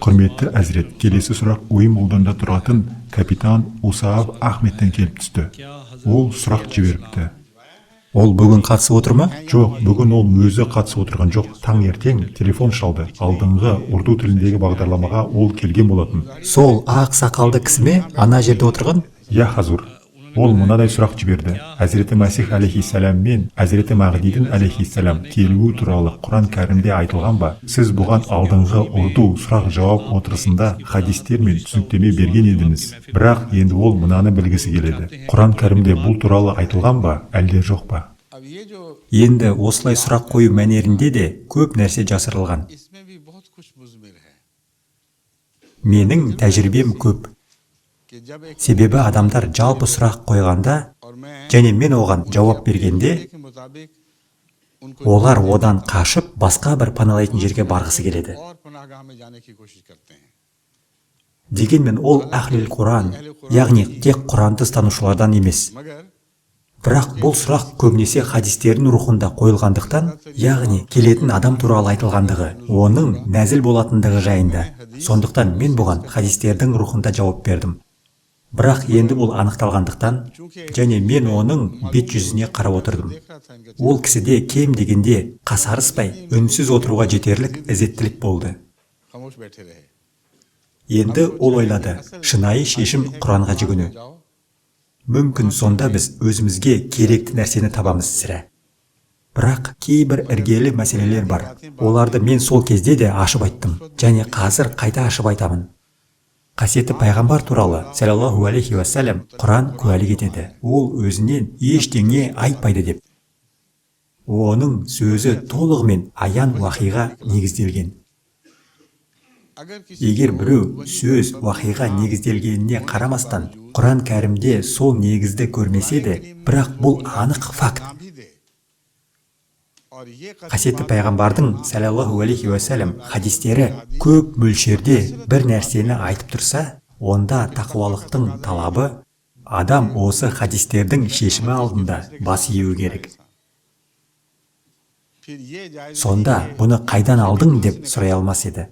Құрметті әзірет, келесі сұрақ ойым ауданда тұратын капитан Усаав Ахметтен келіп түсті. Ол сұрақ жіберіпті. Ол бүгін қатысып отыр ма? Жоқ, бүгін ол өзі қатысып отырған жоқ. Таңертең телефон шалды. Алдыңғы урду тіліндегі бағдарламаға ол келген болатын. Сол ақ сақалды кісі ме? Ана жерде отырған? Я хазур. Ол мынадай сұрақ жіберді. Әзіреті Мәсих алейхиссалам мен Әзіреті Мағдидің алейхиссалам келуі туралы Құран кәрімде айтылған ба? Сіз бұған алдыңғы урду сұрақ-жауап отырысында хадистер мен түсініктеме берген едіңіз. Бірақ енді ол мынаны білгісі келеді. Құран кәрімде бұл туралы айтылған ба, әлде жоқ па? Енді осылай сұрақ қою мәнерінде де көп нәрсе жасырылған. Менің тәжірибем көп. Себебі адамдар жалпы сұрақ қойғанда, және мен оған жауап бергенде, олар одан қашып басқа бір паналайтын жерге барғысы келеді. Дегенмен ол әхлил Құран, яғни тек Құранды ұстанушылардан емес. Бірақ бұл сұрақ көбінесе хадистердің рухында қойылғандықтан, яғни келетін адам туралы айтылғандығы, оның нәзіл болатындығы жайында. Сондықтан мен бұған хадистердің рухында жауап бердім. Бірақ енді бұл анықталғандықтан, және мен оның бет жүзіне қарап отырдым. Ол кісіде кем дегенде қасарыспай, үнсіз отыруға жетерлік ізеттілік болды. Енді ол ойлады, шынайы шешім Құранға жүгіну. Мүмкін сонда біз өзімізге керекті нәрсені табамыз сірә. Бірақ кейбір іргелі мәселелер бар. Оларды мен сол кезде де ашып айттым, және қазір қайта ашып айтамын. Қасиетті пайғамбар туралы, саллаллаху алейхи уассалам, Құран куәлік етеді. Ол өзінен ештеңе айтпайды деп. Оның сөзі толығымен аян уахиға негізделген. Егер біреу сөз уахиға негізделгеніне қарамастан, Құран кәрімде сол негізді көрмесе де, бірақ бұл анық факт. Қасиетті пайғамбардың саллаллаху алейхи уассалам хадистері көп мөлшерде бір нәрсені айтып тұрса, онда тақуалықтың талабы адам осы хадистердің шешімі алдында бас июі керек. Сонда бұны қайдан алдың деп сұрай алмас еді.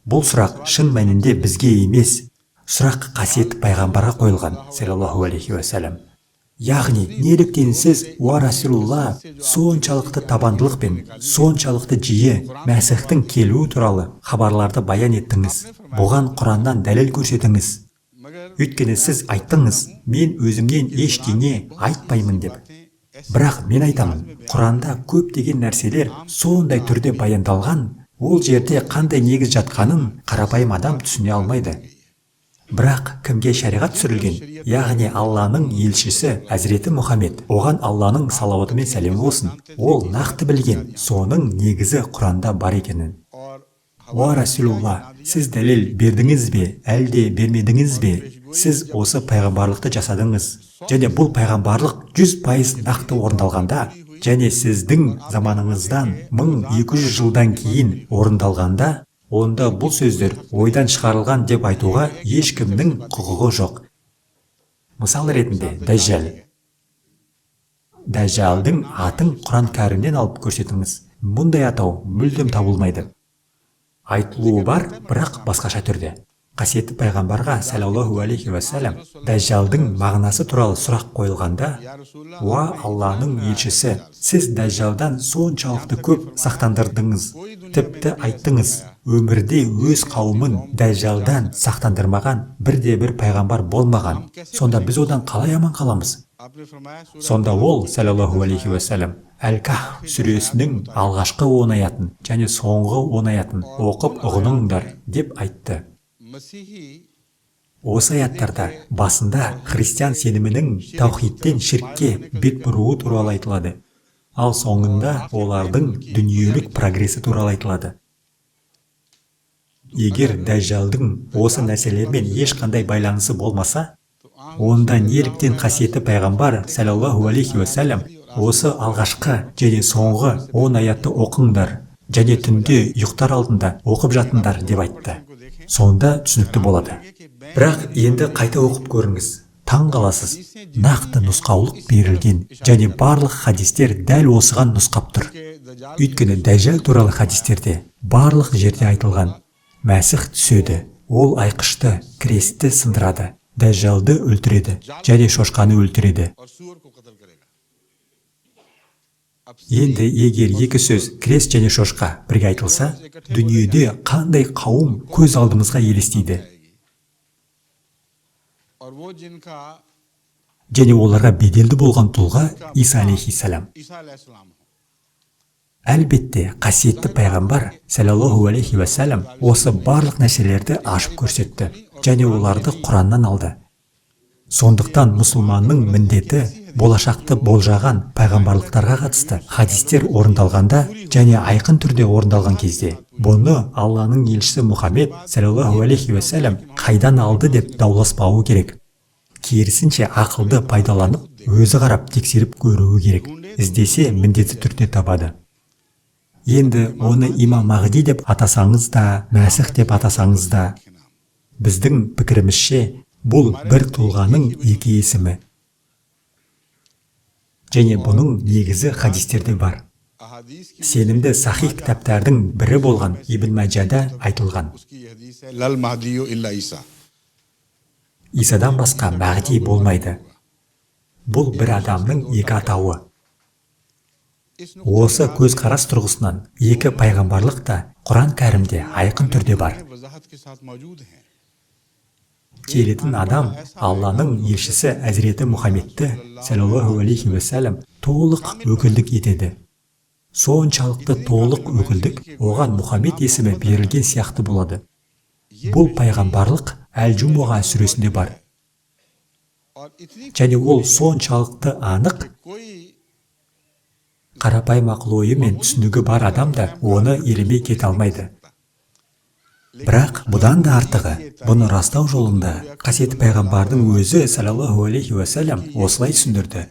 Бұл сұрақ шын мәнінде бізге емес, сұрақ қасиетті пайғамбарға қойылған, саллаллаху алейхи уассалам. Яғни, неліктен сіз уа Расулулла соншалықты табандылықпен, соншалықты жиі Мәсіхтің келуі туралы хабарларды баян еттіңіз, бұған Құраннан дәлел көрсетіңіз. Өйткені сіз айттыңыз, мен өзімнен ештеңе айтпаймын деп. Бірақ мен айтамын, Құранда көптеген нәрселер сондай түрде баяндалған, ол жерде қандай негіз жатқанын қарапайым адам түсіне алмайды. Бірақ кімге шариғат түсірілген, яғни Алланың елшісі Әзіреті Мұхаммед, оған Алланың салауаты мен сәлемі болсын. Ол нақты білген, соның негізі Құранда бар екенін. Уа Расулулла, сіз дәлел бердіңіз бе, әлде бермедіңіз бе? Сіз осы пайғамбарлықты жасадыңыз. Және бұл пайғамбарлық 100% нақты орындалғанда, және сіздің заманыңыздан 1200 жылдан кейін орындалғанда, онда бұл сөздер ойдан шығарылған деп айтуға ешкімнің құқығы жоқ. Мысал ретінде, Дәжжал. Дәжжалдың атын Құран кәрімнен алып көрсетіңіз. Мұндай атау мүлдем табылмайды. Айтылуы бар, бірақ басқаша түрде. Қасиетті пайғамбарға, саллаллаху алейхи уассалам, Дәжжалдың мағынасы туралы сұрақ қойылғанда, уа Алланың елшісі, сіз Дәжжалдан соншалықты көп сақтандырдыңыз. Тіпті айттыңыз, өмірде өз қауымын Дәжжалдан сақтандырмаған бірде-бір пайғамбар болмаған. Сонда біз одан қалай аман қаламыз? Сонда ол, саллаллаху алейхи уассалам, Әл-Кахф сүресінің алғашқы 10 аятын және соңғы 10 аятын оқып ұғыныңдар деп айтты. Осы аяттарда басында христиан сенімінің таухидтен ширкке бет бұруы туралы айтылады. Ал соңында олардың дүниелік прогрессі туралы айтылады. Егер Дәжжалдың осы нәрселермен ешқандай байланысы болмаса, онда неліктен қасиетті пайғамбар, саллаллаху алейхи уассалам, осы алғашқы және соңғы 10 аятты оқыңдар, және түнде ұйықтар алдында оқып жатыңдар деп айтты. Сонда түсінікті болады. Бірақ енді қайта оқып көріңіз. Таң қаласыз, нақты нұсқаулық берілген, және барлық хадистер дәл осыған нұсқап тұр. Өйткені Дәжжал туралы хадистерде барлық жерде айтылған. Мәсіх түседі. Ол айқышты, крестті сындырады, дәжжалды өлтіреді, және шошқаны өлтіреді. Енді егер екі сөз крест және шошқа бірге айтылса, дүниеде қандай қауым көз алдымызға елестейді. Және оларға беделді болған тұлға Иса алейхиссалам. Әлбетте, қасиетті пайғамбар саллаллаху алейхи уассалам осы барлық нәрселерді ашып көрсетті, және оларды Құраннан алды. Сондықтан мұсылманның міндеті болашақты болжаған пайғамбарлықтарға қатысты хадистер орындалғанда және айқын түрде орындалған кезде, бұны Алланың елшісі Мұхаммед саллаллаху алейхи уассалам қайдан алды деп дауласпауы керек. Керісінше ақылды пайдаланып, өзі қарап тексеріп көруі керек. Іздесе міндетті түрде табады. Енді оны имам Мағди деп атасаңыз да, Мәсіх деп атасаңыз да, біздің пікірімізше бұл бір тұлғаның екі есімі. Және бұның негізі хадистерде бар. Сенімді сахих кітаптардың бірі болған Ибн Маджада айтылған. Исадан басқа Мағди болмайды. Бұл бір адамның екі атауы. Осы көзқарас тұрғысынан екі пайғамбарлық та Құран кәрімде айқын түрде бар. Келетін адам Алланың елшісі Әзіреті Мұхаммедті саллаллаху алейхи уассалам толық өкілдік етеді. Соншалықты толық өкілдік оған Мұхаммед есімі берілген сияқты болады. Бұл пайғамбарлық Әл-Джумуға сүресінде бар. Және ол соншалықты анық, қарапайым ақыл ойы мен түсінігі бар адам да оны елемей кете алмайды. Бірақ бұдан да артығы, бұны растау жолында қасиетті пайғамбардың өзі саллаллаху алейхи уассалам осылай түсіндірді.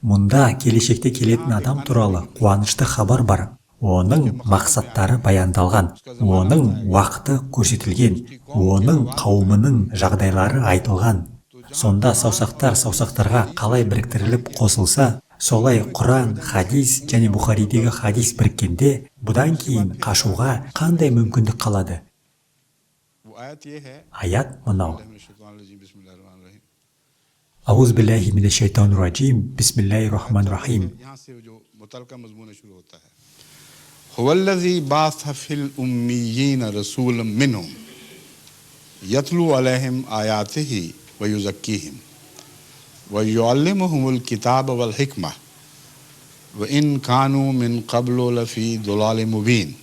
Мұнда келешекте келетін адам туралы қуанышты хабар бар. Оның мақсаттары баяндалған, оның уақыты көрсетілген, оның қауымының жағдайлары айтылған. Сонда саусақтар саусақтарға қалай біріктіріліп қосылса, солай Құран, хадис және Бұхаридегі хадис біріккенде, бұдан кейін қашуға қандай мүмкіндік қалады? Аят мынау. Ауз биллахи минаш шайтанир раджим. Бисмиллахир рахманир рахим. Хуаллази баъса фил уммийина расулан минхум ятлу алейхим аятихи ва юзаккихим ва юаллимухумул китаба вал хикма ва ин кану мин қаблу лафи дулалин мубин.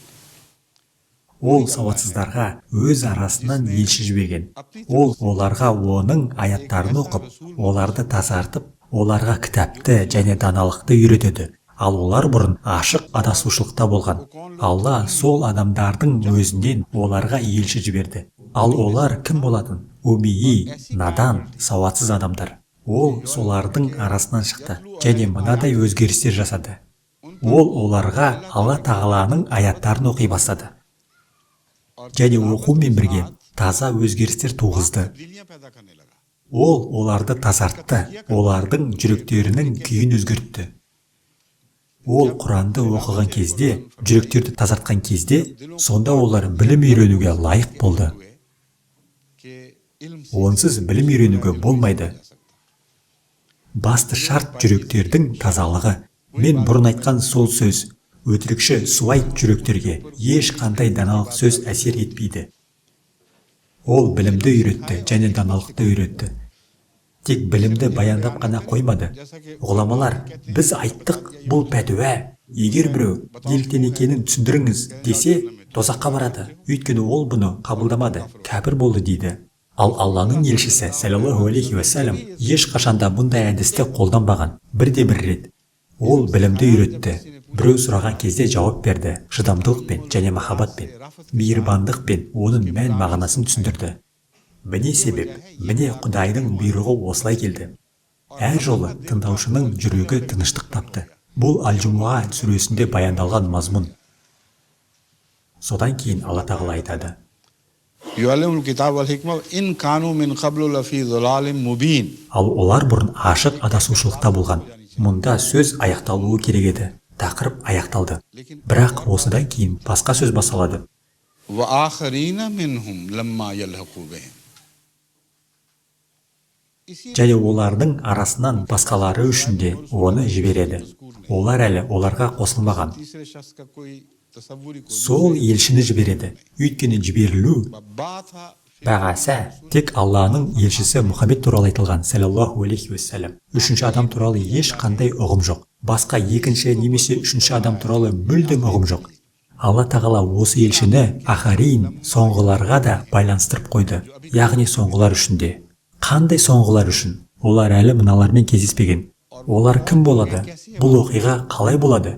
Ол сауатсыздарға өз арасынан елші жіберген. Ол оларға оның аяттарын оқып, оларды тазартып, оларға кітапты және даналықты үйретеді. Ал олар бұрын ашық адасушылықта болған. Алла сол адамдардың өзінен оларға елші жіберді. Ал олар кім болатын? Уммии, надан, сауатсыз адамдар. Ол солардың арасынан шықты және мынадай өзгерістер жасады. Ол оларға Алла Тағаланың аяттарын оқи бастады. Және оқумен бірге таза өзгерістер туғызды. Ол оларды тазартты, олардың жүректерінің күйін өзгертті. Ол Құранды оқыған кезде, жүректерді тазартқан кезде, сонда олар білім үйренуге лайық болды. Онсыз білім үйренуге болмайды. Басты шарт жүректердің тазалығы. Мен бұрын айтқан сол сөз, өтірікші суайт жүректерге ешқандай даналық сөз әсер етпейді. Ол білімді үйретті және даналықты үйретті. Тек білімді баяндап қана қоймады. Ғұламалар, біз айттық, бұл пәтуә. Егер біреу неліктен екенін түсіндіріңіз десе, тозаққа барады. Өйткені ол бұны қабылдамады, кәпір болды дейді. Ал Алланың елшісі саллаллаху алейхи уассалам ешқашанда бұндай әдісті қолданбаған, бірде-бір рет. Ол білімді үйретті. Біреу сұраған кезде жауап берді, шыдамдылықпен және махаббатпен, мейірбандықпен оның мән мағынасын түсіндірді. Міне себеп, міне Құдайдың бұйрығы осылай келді. Әр жолы тыңдаушының жүрегі тыныштық тапты. Бұл Аль-Джумуа сүресінде баяндалған мазмұн. Содан кейін Алла Тағала айтады. Ал олар бұрын ашық адасушылықта болған. Мұнда сөз аяқталуы керек еді. Тақырып аяқталды. Бірақ осыдан кейін басқа сөз басталады. وآخرين منهم لما يلحقوا بهم. және олардың арасынан басқалары үшін де оны жібереді. Олар әлі оларға қосылмаған. तीसरे शख्स का कोई तसव्वुर ही कोई Сол елшіні жібереді. Өйткені жіберілу बात था бағасы тек Алланың елшісі Мұхаммед туралы айтылған, саллаллаху алейхи уассалам. Үшінші адам туралы ешқандай ұғым жоқ. Басқа екінші немесе үшінші адам туралы мүлдем ұғым жоқ. Алла тағала осы елшіні ахарин, соңғыларға да байланыстырып қойды. Яғни соңғылар үшін де. Қандай соңғылар үшін? Олар әлі мыналармен кездеспеген. Олар кім болады? Бұл оқиға қалай болады?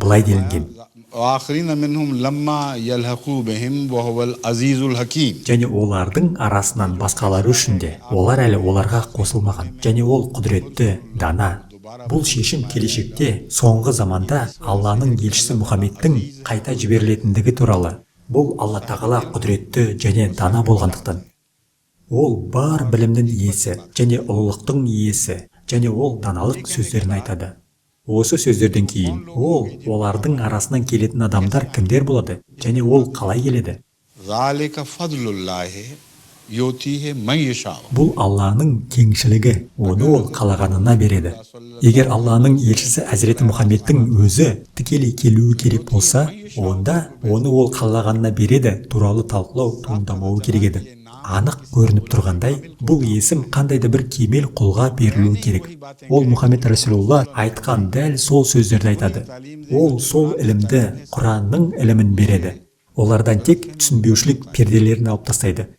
Бұлай делінген. وآخرين منهم لما يلحقوا بهم وهو العزيز الحكيم. Және олардың арасынан басқалары үшін де олар әлі оларға қосылмаған. Және ол құдіретті, дана. Бұл шешім келешекте соңғы заманда Алланың елшісі Мұхаммедтің қайта жіберілетіндігі туралы. Бұл Алла тағала құдіретті және дана болғандықтан. Ол бар білімнің иесі және ұлылықтың иесі, және ол даналық сөздерін айтады. Осы сөздерден кейін ол олардың арасынан келетін адамдар кімдер болады және ол қалай келеді? ذلك فضل الله يؤتيه من يشاء. Бұл Алланың кеңшілігі, оны ол қалағанына береді. Егер Алланың елшісі Әзіреті Мұхаммедтің өзі тікелей келуі керек болса, онда оны ол қалағанына береді туралы талқылау туындамауы керек еді. Анық көрініп тұрғандай, бұл есім қандайды бір кемел құлға берілуі керек. Ол Мұхаммед Расулулла айтқан дәл сол сөздерді айтады. Ол сол ілімді, Құранның ілімін береді. Олардан тек түсінбеушілік перделерін алып тастайды.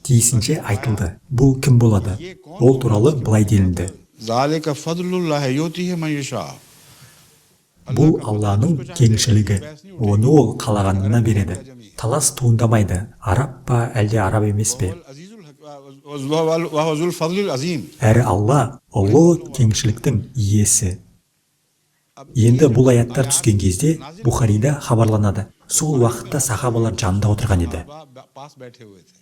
Тиісінше айтылды. Бұл кім болады? Ол туралы былай делінді. ذلك فضل الله يؤتيه من يشاء. Бұл Алланың кеңшілігі, оны ол қалағанына береді. Талас туындамайды. Араб па, әлде араб емес пе? وهو ذو الفضل العظيم. Әрі Алла ұлы кеңшіліктің иесі. Енді бұл аяттар түскен кезде Бухарида хабарланады. Сол уақытта сахабалар жанында отырған еді. पास बैठे हुए थे.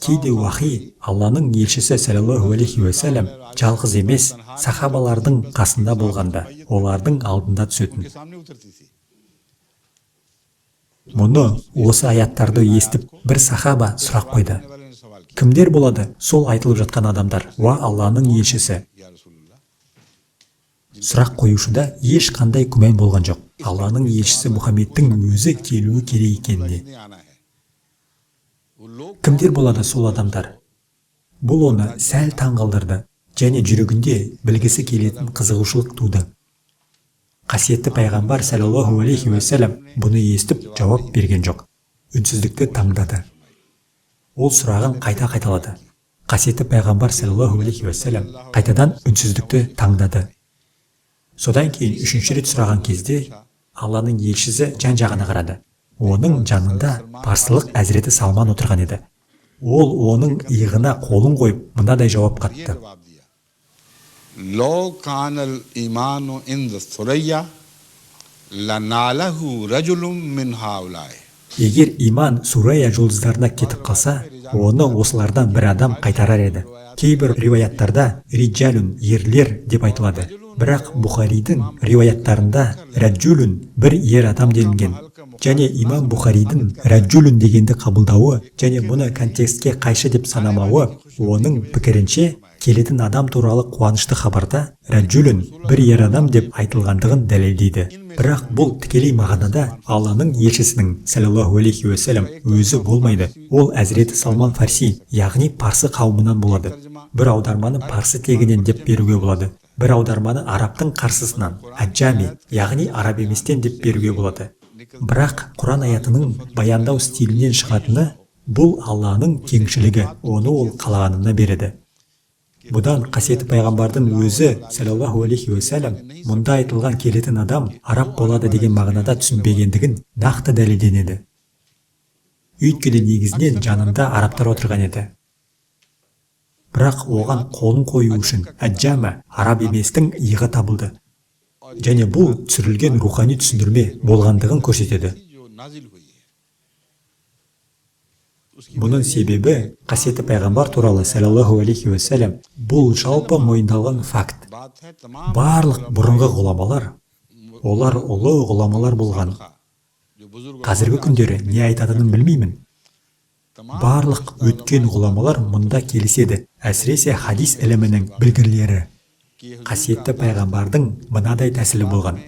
Кейде уахи Алланың елшісі саллаллаху алейхи уассалам жалғыз емес, сахабалардың қасында болғанда, олардың алдында түсетін. के सामने उतरती थी. Мұны осы аяттарды естіп, бір сахаба сұрақ қойды. वाले ने सवाल किया, Кімдер болады? Сол айтылып жатқан адамдар. Уа Алланың елшісі. या रसूलुल्लाह, Сұрақ қоюшыда ешқандай күмән болған жоқ. Алланың елшісі Мұхаммедтің өзі келуі керек екеніне. ने आना है. वो लोग Кімдер болады сол адамдар? Бұл оны сәл таңғалдырды және жүрегінде білгісі келетін қызығушылық туды. Қасиетті пайғамбар саллаллаху алейхи уассалам бұны естіп жауап берген жоқ. Үнсіздікті таңдады. Ол сұрағын қайта қайталады. Қасиетті пайғамбар саллаллаху алейхи уассалам қайтадан үнсіздікті таңдады. Содан кейін үшінші рет сұраған кезде Алланың елшісі жан-жағына қарады. Оның жанында парсылық Әзіреті Салман отырған еді. Ол оның иығына қолын қойып мынадай жауап қатты. जवाब दिया, लो कानल ईमानो इंद सुरैया लनालहु रजुलुम मिन हाउलाए. Егер иман Сурая жұлдыздарына кетіп қалса, оны осылардан бір адам қайтарар еді. Кейбір риуаяттарда риджалун ерлер деп айтылады. Бірақ Бухаридің риуаяттарында раджулун бір ер адам делінген. Және имам Бухаридің раджулун дегенді қабылдауы және мұны контекстке қайшы деп санамауы, оның пікірінше келетін адам туралы қуанышты хабарда раджулун бір ер адам деп айтылғандығын дәлелдейді. Бірақ бұл тікелей мағынада Алланың елшісінің саллаллаху алейхи уассалам өзі болмайды. Ол Әзіреті Салман Фарси, яғни парсы қауымынан болады. Бір аударманы парсы тегінен деп беруге болады. Бір аударманы арабтың қарсысынан, аджами, яғни араб еместен деп беруге болады. Бірақ Құран аятының баяндау стилінен шығатыны бұл Алланың кеңшілігі, оны ол қалағанына береді. Бұдан қасиетті пайғамбардың өзі саллаллаху алейхи уассалам мұнда айтылған келетін адам араб болады деген мағынада түсінбегендігін нақты дәлелденеді. Өйткені негізінен жанында арабтар отырған еді. Бірақ оған қолын қою үшін аджама араб еместің иығы табылды. Және бұл түсірілген рухани түсіндірме болғандығын көрсетеді. जो नाजिल हुई है, Бұның себебі қасиетті пайғамбар туралы саллаллаху алейхи уассалам бұл жалпы мойындалған факт. बात है तमाम Барлық бұрынғы ғұламалар, олар ұлы ғұламалар болған. Қазіргі күндері не айтатынын білмеймін. Барлық өткен ғұламалар мұнда келіседі, әсіресе хадис ілімінің білгірлері. Қасиетті пайғамбардың мынадай тәсілі болған.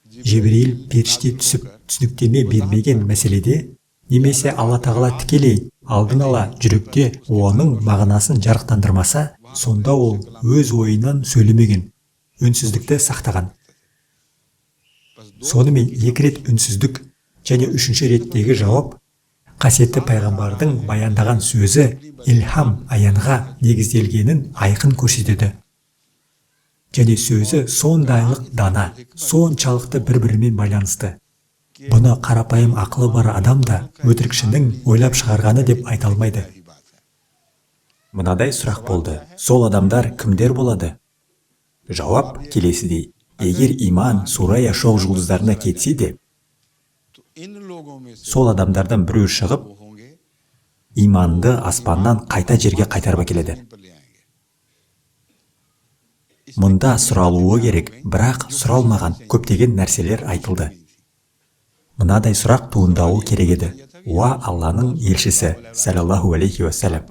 Жебірейіл періште түсіп түсініктеме бермеген мәселеде, немесе Алла тағала тікелей алдын ала жүректе оның мағынасын жарықтандырмаса, сонда ол өз ойынан сөйлемеген, үнсіздікті сақтаған. Сонымен 2 рет үнсіздік және 3-ші реттегі жауап қасиетті пайғамбардың баяндаған сөзі илхам аянға негізделгенін айқын көрсетеді. Және сөзі сондайлық дана, соншалықты бір-бірімен байланысты. Бұны қарапайым ақылы бар адам да өтірікшінің ойлап шығарғаны деп айта алмайды. Мынадай сұрақ болды. Сол адамдар кімдер болады? Жауап келесідей. Егер иман Сурая шоқ жұлдыздарына кетсе де, сол адамдардан біреу шығып, иманды аспаннан қайта жерге қайтарып әкеледі. Мұнда сұралуы керек, бірақ сұралмаған көптеген нәрселер айтылды. Мынадай сұрақ туындауы керек еді. Уа Алланың елшісі, саллаллаху алейхи уассалам,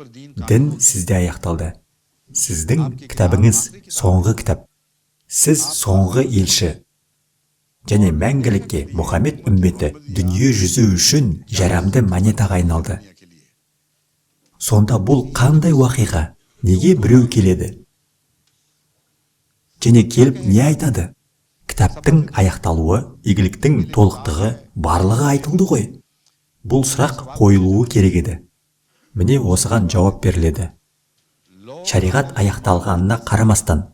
дін сізде аяқталды. Сіздің кітабыңыз соңғы кітап. Сіз соңғы елші. Және мәңгілікке Мұхаммед үмметі дүние жүзі үшін жарамды монетаға айналды. Сонда бұл қандай уақиға? Неге біреу келеді? Және келіп не айтады? Кітаптың аяқталуы, игіліктің толықтығы, барлығы айтылды ғой. Бұл сұрақ қойылуы керек еді. Міне осыған жауап беріледі. Шариғат аяқталғанына қарамастан,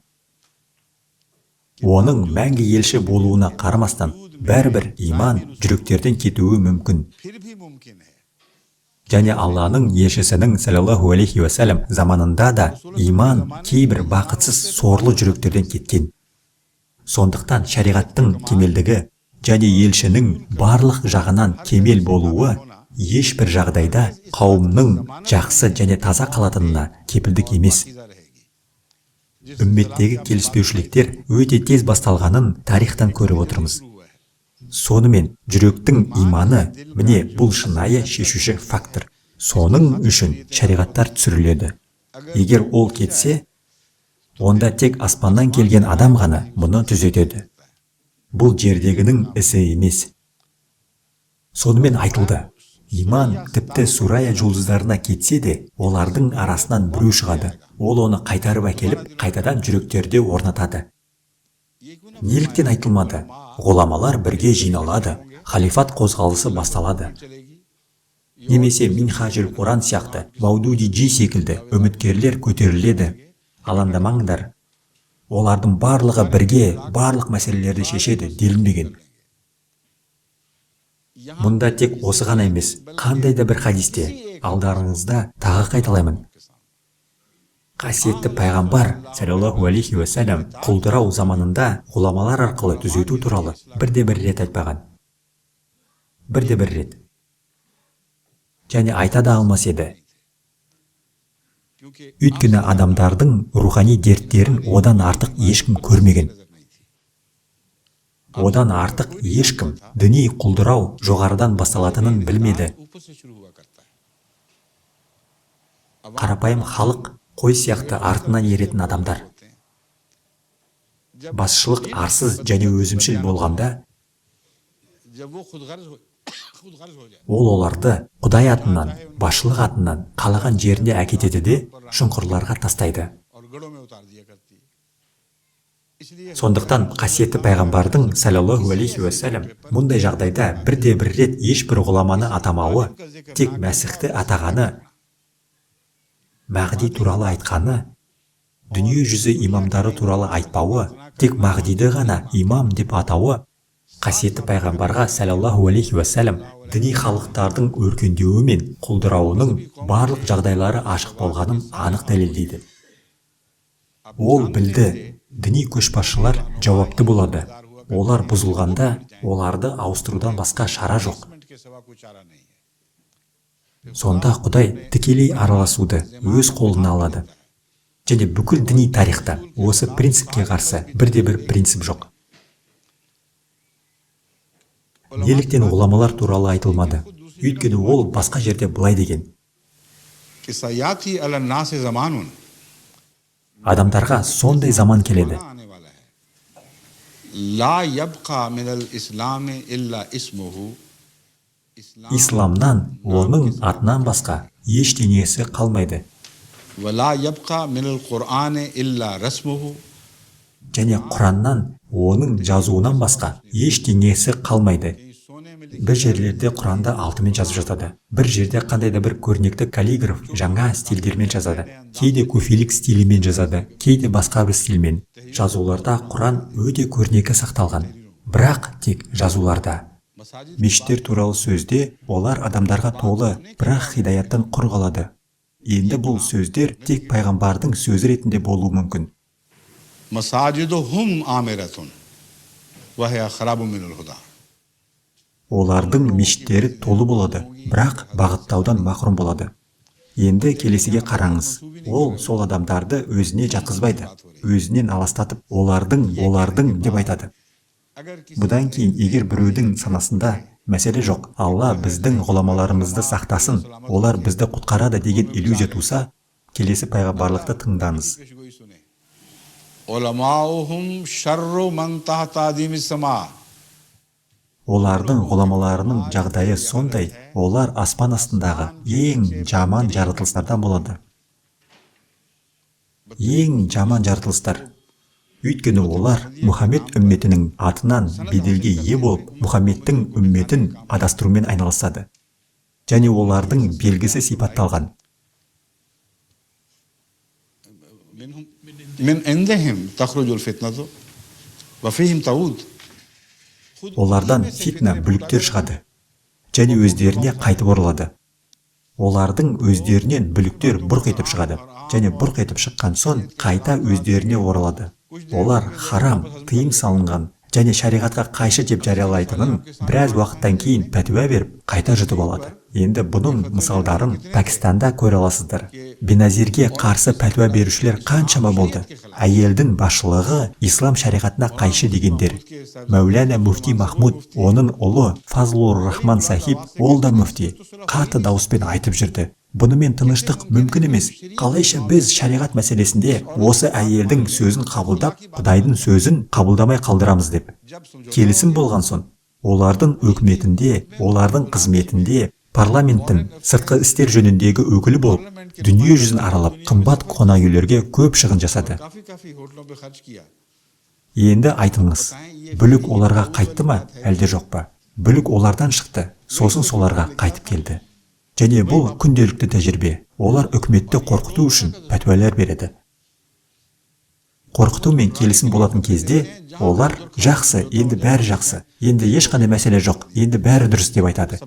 оның мәңгі елші болуына қарамастан, бәрібір иман жүректерден кетуі мүмкін. Және Алланың елшісінің саллаллаху алейхи уассалам заманында да иман кейбір бақытсыз сорлы жүректерден кеткен. Сондықтан шариғаттың кемелдігі және елшінің барлық жағынан кемел болуы ешбір жағдайда қауымның жақсы және таза қалатынына кепілдік емес. Үмметтегі келіспеушіліктер өте тез басталғанын тарихтан көріп отырмыз. Сонымен жүректің иманы, міне бұл шынайы шешуші фактор. Соның үшін шариғаттар түсіріледі. Егер ол кетсе, онда тек аспаннан келген адам ғана мұны түзетеді. Бұл жердегінің ісі емес. Сонымен айтылды, иман тіпті Сурая жұлдыздарына кетсе де, олардың арасынан біреу шығады. Ол оны қайтарып әкеліп, қайтадан жүректерде орнатады. Неліктен айтылмады? Ғұламалар бірге жиналады, халифат қозғалысы басталады. Немесе Минхажул Құран сияқты, Маудуди Джи секілді үміткерлер көтеріледі. Алаңдамаңдар. Олардың барлығы бірге барлық мәселелерді шешеді делінбеген. Мұнда тек осы ғана емес, қандай да бір хадисте, алдарыңызда тағы қайталаймын. Қасиетті пайғамбар, саллаллаху алейхи уассалам, құлдырау заманында ғұламалар арқылы түзету туралы бірде-бір рет айтпаған. Бірде-бір рет. Және айта да алмас еді. Өйткені адамдардың рухани дерттерін одан артық ешкім көрмеген. Одан артық ешкім діни құлдырау жоғарыдан басталатынын білмеді. Қарапайым халық қой сияқты артынан еретін адамдар. Басшылық арсыз және өзімшіл болғанда, ол оларды Құдай атынан, басшылық атынан қалаған жеріне әкетеді де шұңқырларға тастайды. Сондықтан қасиетті пайғамбардың саллаллаху алейхи уассалам мұндай жағдайда бірде-бір рет ешбір ғұламаны атамауы, тек Мәсіхті атағаны, Мағди туралы айтқаны, дүние жүзі имамдары туралы айтпауы, тек Мағдиді ғана имам деп атауы, қасиетті пайғамбарға саллаллаху алейхи уассалам діни халықтардың өркендеуі мен құлдырауының барлық жағдайлары ашық болғанын анық дәлелдейді. Ол білді, діни көшбасшылар жауапты болады. Олар бұзылғанда, оларды ауыстырудан басқа шара жоқ. Сонда Құдай тікелей араласуды өз қолына алады. Және бүкіл діни тарихта осы принципке қарсы бірде-бір принцип жоқ. Неліктен ғұламалар туралы айтылмады? Өйткені ол басқа жерде былай деген: कि सयाती अला नास ज़मानुन адамдарға сондай заман келеді. आने वाला है ला यबका मिनल इस्लाम इल्ला इस्मुहु Исламнан оның атынан басқа ештеңесі қалмайды. वला यबका मिनल कुरान इल्ला रस्मुहु Және Құраннан оның жазуынан басқа ештеңесі қалмайды. Бір жерлерде Құранда алтынмен жазып жатады. Бір жерде қандай да бір көрнекті каллиграф жаңа стильдермен жазады. Кейде куфилік стилімен жазады, кейде басқа бір стильмен. Жазуларда Құран өте көрнекі сақталған. Бірақ тек жазуларда. Мешіттер туралы сөзде олар адамдарға толы, бірақ хидаяттан құр қалады. Енді бұл сөздер тек пайғамбардың сөзі ретінде болуы мүмкін. मसाजिदुहुम आमिरतुन वहिया खराबु मिनल हुदा Олардың мешіттері толы болады, бірақ бағыттаудан махрұм болады. Енді келесіге қараңыз. Ол сол адамдарды өзіне жатқызбайды, өзінен аластатып, олардың деп айтады. Бұдан кейін егер біреудің санасында мәселе жоқ, Алла біздің ғұламаларымызды сақтасын, олар бізді құтқарады деген иллюзия туса, келесі пайғамбарлықты тыңдаңыз. उलमाउहुम शर्रु मन तहता दीमिस समा Олардың ғұламаларының жағдайы сондай, олар аспан астындағы ең жаман жаратылыстардан болады. Ең жаман жаратылыстар. Өйткені олар Мұхаммед үмметінің атынан беделге ие болып, Мұхаммедтің үмметін адастырумен айналысады. Және олардың белгісі сипатталған. من عندهم تخرج الفتنة وفيهم تعود Олардан фитна, бүліктер шығады. Және өздеріне қайтып оралады. Олардың өздерінен бүліктер бұрқ етіп шығады. Және бұрқ етіп шыққан соң қайта өздеріне оралады. Олар харам, тыйым салынған және шариғатқа қайшы деп жариялайтынын біраз уақыттан кейін пәтуа беріп, қайта жұтып алады. Енді бұның мысалдарын Пәкістанда көре аласыздар. Беназирге қарсы пәтуа берушілер қаншама болды. Әйелдің басшылығы ислам шариғатына қайшы дегендер. Мәулана муфти Махмуд, оның ұлы Фазлур Рахман сахиб, ол да муфти, қатты дауыспен айтып жүрді. Бұнымен тыныштық мүмкін емес. Қалайша біз шариғат мәселесінде осы әйелдің сөзін қабылдап, Құдайдың сөзін қабылдамай қалдырамыз деп. Келісім болған соң, олардың өкіметінде, олардың қызметінде, парламенттің сыртқы істер жөніндегі өкілі болып, дүние жүзін аралап, қымбат қонақ үйлерге көп шығын жасады. Енді айтыңыз, бүлік оларға қайтты ма, әлде жоқ па? Бүлік олардан шықты, сосын соларға қайтып келді. Және бұл күнделікті тәжірибе. Олар үкіметті қорқыту үшін пәтуалар береді. Қорқыту мен келісім болатын кезде, олар жақсы, енді бәрі жақсы, енді ешқандай мәселе жоқ, енді бәрі дұрыс деп айтады.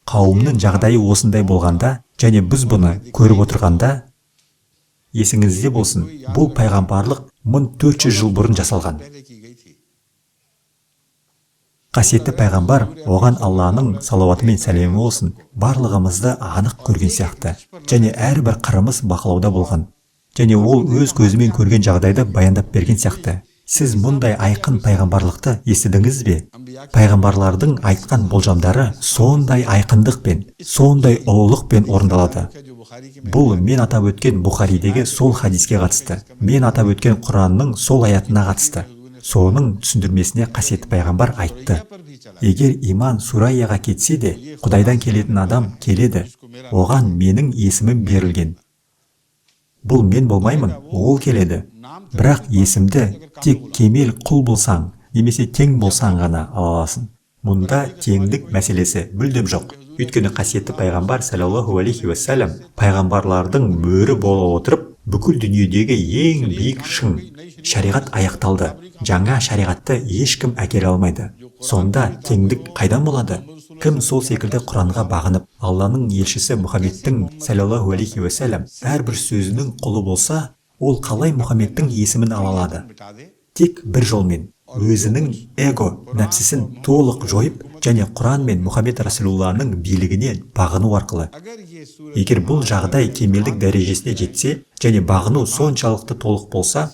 Қауымның жағдайы осындай болғанда, және біз бұны көріп отырғанда, есіңізде болсын, бұл пайғамбарлық 1400 жыл бұрын жасалған. Қасиетті пайғамбар, оған Алланың салауаты мен сәлемі болсын, барлығымызды анық көрген сияқты, және әрбір қырымыз бақылауда болған. Және ол өз көзімен көрген жағдайды баяндап берген сияқты. Сіз мұндай айқын пайғамбарлықты естідіңіз бе? Пайғамбарлардың айтқан болжамдары сондай айқындықпен, сондай ұлылықпен орындалады. Бұл мен атап өткен Бұхаридегі сол хадиске қатысты. Мен атап өткен Құранның сол аятына қатысты. Соның түсіндірмесіне қасиетті пайғамбар айтты. Егер иман Сурайяға кетсе де, Құдайдан келетін адам келеді. Оған менің есімім берілген. Бұл мен болмаймын, ол келеді. Бірақ есімді тек кемел құл болсаң, немесе тең болсаң ғана ала аласың. Мұнда теңдік мәселесі мүлдем жоқ. Өйткені қасиетті пайғамбар саллаллаху алейхи уассалам пайғамбарлардың мөрі бола отырып, бүкіл дүниедегі ең биік шың, шариғат аяқталды. Жаңа шариғатты ешкім әкеле алмайды. Сонда теңдік қайдан болады? Кім сол секілді Құранға бағынып, Алланың елшісі Мұхаммедтің саллаллаху алейхи уассалам әрбір сөзінің құлы болса, ол қалай Мұхаммедтің есімін ала алады? Тек бір жолмен, өзінің эго, нәпсісін толық жойып, және Құран мен Мұхаммед Расулулланың билігіне бағыну арқылы. Егер бұл жағдай кемелдік дәрежесіне жетсе, және бағыну соншалықты толық болса,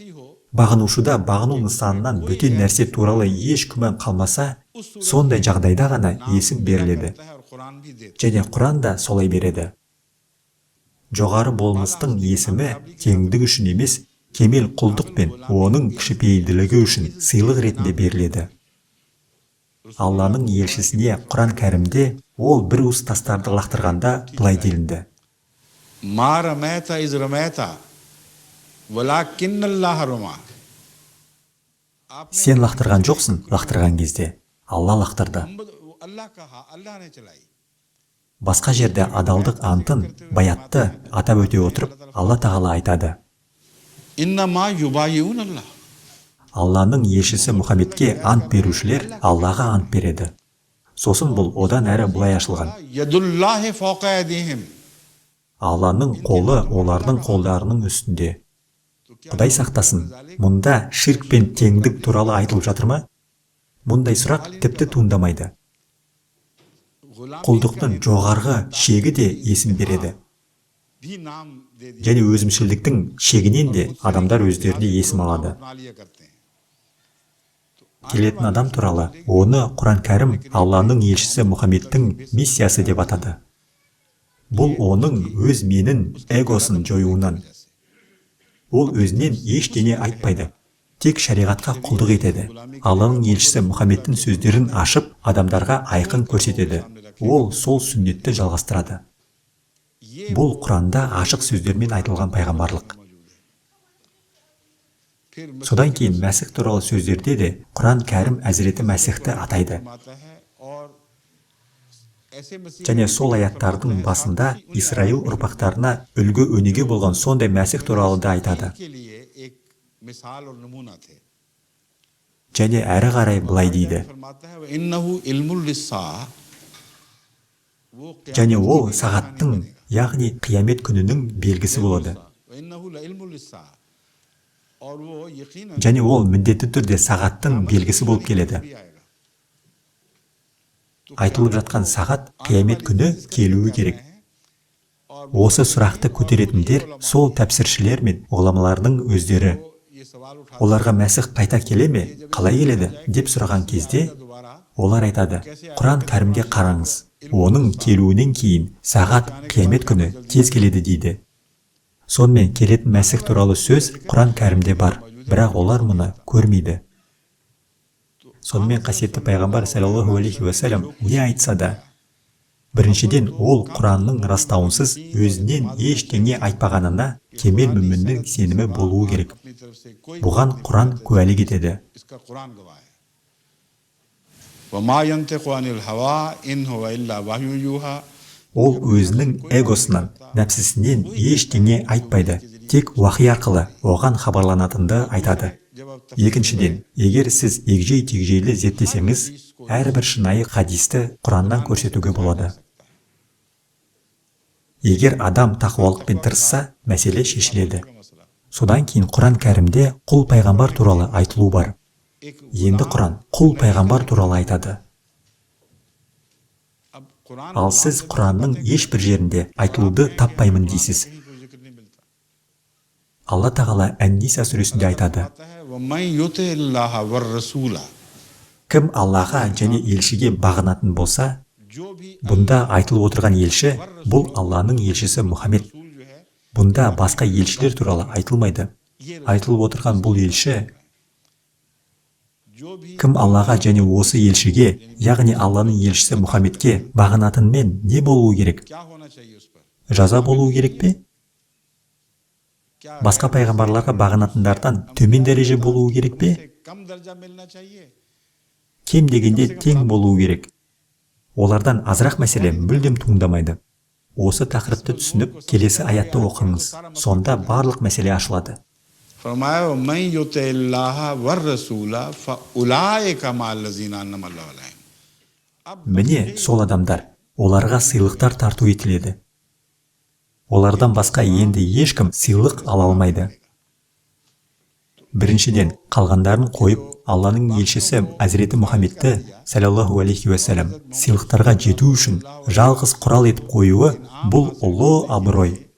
бағынушыда бағыну нысанынан бөтен нәрсе туралы еш күмән қалмаса, Сондай жағдайда ғана есім беріледі. Және Құран да солай береді. Жоғары болмыстың есімі теңдік үшін емес, кемел құлдық пен оның кішіпейілділігі үшін сыйлық ретінде беріледі. Алланың елшісіне Құран кәрімде ол бір уыс тастарды лақтырғанда былай делінді. मा रमैता इज़ रमैता वलाकिन अल्लाह रमा. Сен лақтырған жоқсың, лақтырған кезде Алла лақтырды. अल्लाह कहा, अल्लाह ने चलाई. Басқа жерде адалдық антын, баятты атап өте отырып, Алла тағала айтады. इन्नमा युबायिऊन अल्लाह. Алланың елшісі Мұхаммедке ант берушілер Аллаға ант береді. Сосын бұл одан әрі былай ашылған. यदुल्लाहि फौक़ ऐदीहिम. Алланың қолы олардың қолдарының үстінде. Құдай сақтасын, мұнда ширк пен теңдік туралы айтылып жатыр ма? Мұндай сұрақ тіпті туындамайды. Құлдықтың жоғарғы шегі де есім береді. भी नाम दे दिया. Және өзімшілдіктің шегінен де адамдар өздеріне есім алады. अपना लिया करते हैं. Келетін адам туралы оны Құран кәрім Алланың елшісі Мұхаммедтің миссиясы деп атады. Бұл оның өз менін эгосын жоюынан. Ол өзінен ештеңе айтпайды. Тек шариғатқа құлдық етеді. Алланың елшісі Мұхаммедтің сөздерін ашып, адамдарға айқын көрсетеді. Ол сол сүннетті жалғастырады. Бұл Құранда ашық сөздермен айтылған пайғамбарлық. Содан кейін Мәсіх туралы сөздерде де Құран кәрім Әзіреті Мәсіхті атайды. Және сол аяттардың басында Исраил ұрпақтарына үлгі өнеге болған сондай Мәсіх туралы да айтады. Және әрі қарай былай дейді. Және ол сағаттың, яғни қиямет күнінің белгісі болады. Және ол міндетті түрде сағаттың белгісі болып келеді. Айтылып жатқан сағат қиямет күні келуі керек. Осы сұрақты көтеретіндер сол тәпсіршілер мен ғұламалардың өздері. Оларға Мәсіх қайта келе ме, қалай келеді деп сұраған кезде, олар айтады: Құран кәрімге қараңыз. Оның келуінен кейін сағат қиямет күні тез келеді дейді. Сонымен келетін Мәсіх туралы сөз Құран кәрімде бар, бірақ олар мұны көрмейді. Сонымен қасиетті пайғамбар саллаллаху алейхи уассалам не айтса да, біріншіден ол Құранның растауынсыз өзінен ештеңе айтпағанына кемел мүміннің сенімі болуы керек. Бұған Құран куәлік етеді. Ол өзінің эгосынан, нәпсісінен ештеңе айтпайды, тек уахи арқылы оған хабарланатынды айтады. Екіншіден, егер сіз егжей-тегжейлі зерттесеңіз, әрбір шынайы хадисті Құраннан көрсетуге болады. Егер адам тақуалықпен тырысса, мәселе шешіледі. Содан кейін Құран кәрімде құл пайғамбар туралы айтылу бар. Енді Құран құл пайғамбар туралы айтады. Ал сіз Құранның ешбір жерінде айтылуды таппаймын дейсіз. Алла тағала Ән-Ниса сүресінде айтады: Кім Аллаға және елшіге бағынатын болса, бұнда айтылып отырған елші бұл Алланың елшісі Мұхаммед. Бұнда басқа елшілер туралы айтылмайды. Айтылып отырған бұл елші, кім Аллаға және осы елшіге, яғни Алланың елшісі Мұхаммедке бағынатынмен не болуы керек? Жаза болуы керек пе? Басқа пайғамбарларға бағынатындардан төмен дәреже болуы керек пе? Кем дегенде тең болуы керек. Олардан азырақ мәселе мүлдем туындамайды. Осы тақырыпты түсініп, келесі аятты оқыңыз. Сонда барлық мәселе ашылады. Міне сол адамдар, оларға сыйлықтар тарту етіледі. Олардан басқа енді ешкім сыйлық ала алмайды. Біріншіден, қалғандарын қойып, Алланың елшісі Әзіреті Мұхаммедті саллаллаху алейхи уассалам сыйлықтарға жету үшін жалғыз құрал етіп қоюы бұл ұлы абырой.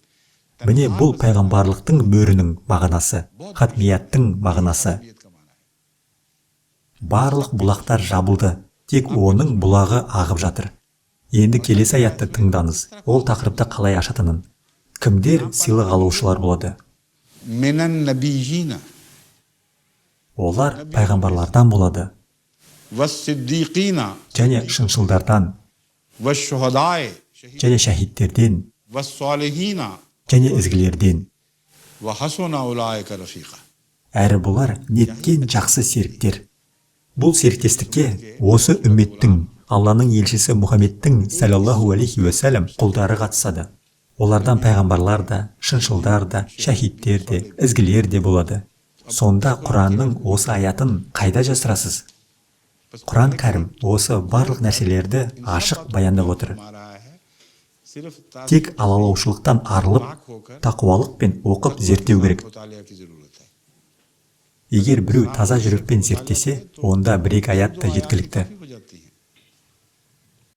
Міне бұл пайғамбарлықтың мөрінің мағынасы, хатмияттың мағынасы. Барлық бұлақтар жабылды, тек оның бұлағы ағып жатыр. Енді келесі аятты тыңдаңыз. Ол тақырыпты қалай ашатынын. Кімдер сыйлық алушылар болады? Минан набийина Олар пайғамбарлардан болады, вас-сиддиқина және шыншылдардан, ваш-шухадаи және шәһидтерден, вас-салихина және ізгілерден. ва хасуна улаика рафиқа. Әрі бұлар неткен жақсы серіктер. Бұл серіктестікке осы үмметтің, Алланың елшісі Мұхаммедтің саллаллаху алейхи уәсәләм құлдары қатысады. Олардан пайғамбарлар да, шыншылдар да, шәһидтер де, ізгілер де болады. Сонда Құранның осы аятын қайда жасырасыз? Құран кәрім осы барлық нәрселерді ашық баяндап отыр. Тек алалаушылықтан арылып, тақуалықпен оқып зерттеу керек. Егер біреу таза жүрекпен зерттесе, онда бір-екі аят та жеткілікті.